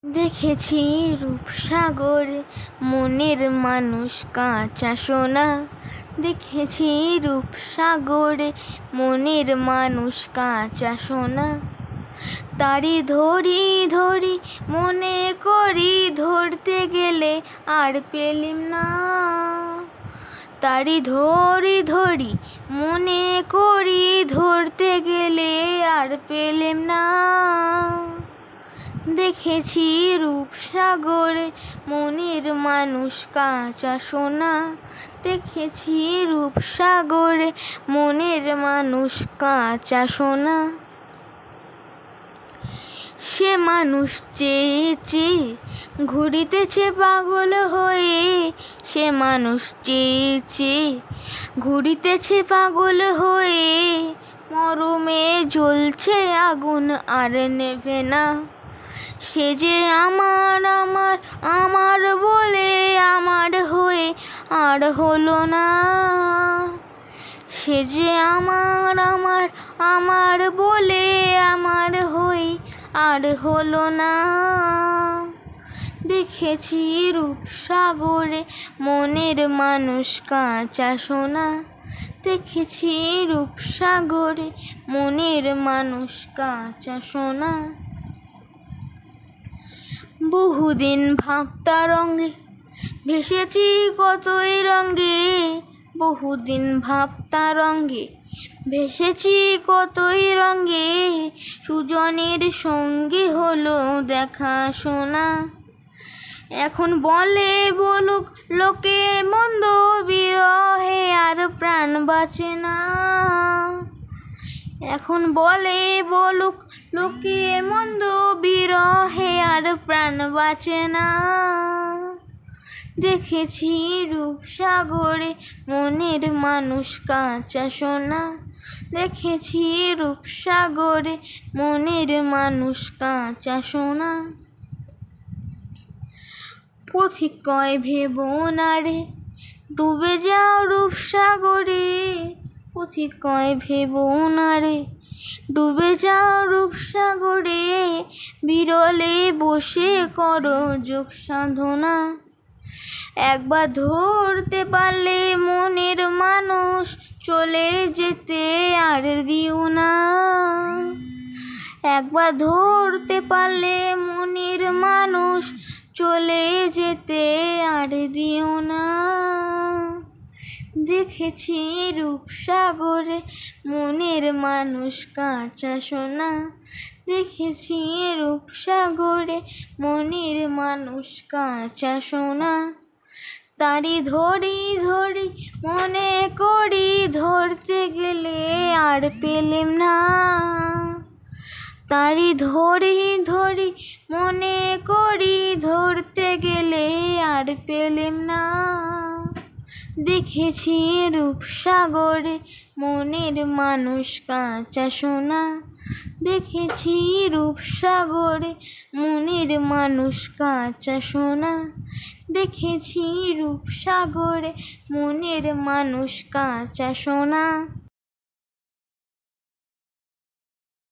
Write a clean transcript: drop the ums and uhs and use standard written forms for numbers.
দেখেছি রূপসাগরে মনের মানুষ কাঁচা সোনা। দেখেছি রূপসাগরে মনের মানুষ কাঁচা সোনা। তারি ধরি ধরি মনে করি ধরতে গেলে আর পেলিম না। তারি ধরি ধরি মনে করি ধরতে গেলে আর পেলিম না। দেখেছি রূপসাগরে মনের মানুষ কাঁচা সোনা। দেখেছি রূপসাগরে মনের মানুষ কাঁচা সোনা। সে মানুষ চেয়ে চেয়ে ঘুরিতেছে পাগল হয়ে। সে মানুষ চেয়ে চেয়ে ঘুরিতেছে পাগল হয়ে। মরমে জ্বলছে আগুন আর নেভে না। সে যে আমার আমার আমার বলে আমার হয়ে আর হলো না। সে যে আমার আমার আমার বলে আমার হয়ে আর হলো না। দেখেছি রূপসাগরে মনের মানুষ কাঁচা সোনা। দেখেছি রূপসাগরে মনের মানুষ কাঁচা সোনা। বহুদিন ভাবতা রঙে ভেসেছি কতই রঙে। বহুদিন ভাবতা রঙে ভেসেছি কতই রঙে। সুজনের সঙ্গে হলো দেখা শোনা। এখন বলে বলুক লোকে মন্দ বিরহে আর প্রাণ বাঁচে না। এখন বলে বলুক লোকে মন্দ বিরহে আর প্রাণ বাঁচে না। দেখেছি রূপসাগরে মনের মানুষ কাঁচা সোনা। দেখেছি রূপসাগরে মনের মানুষ কাঁচা সোনা। পথিক কয় ভেবো না রে ডুবে যাও রূপসাগরে। পথিক কয় ভেবো না রে ডুবে যাও রূপসাগরে। বিরলে বসে করো যোগ সাধনা। একবার ধরতে পারলে মনের মানুষ চলে যেতে আর দিও না। একবার ধরতে পারলে মনের মানুষ চলে যেতে আর দিও না। দেখেছি রূপসাগরে মনের মানুষ কাঁচা সোনা। দেখেছি রূপসাগরে মনের মানুষ কাঁচা সোনা। তারি ধরি ধরি মনে করি ধরতে গেলে আর পেলেম না। তারি ধরি ধরি মনে করি ধরতে গেলে আর পেলেম না। দেখেছি রূপসাগরে মনের মানুষ কাঁচা সোনা। দেখেছি রূপসাগরে মনের মানুষ কাঁচা সোনা। দেখেছি রূপসাগরে মনের মানুষ কাঁচা সোনা।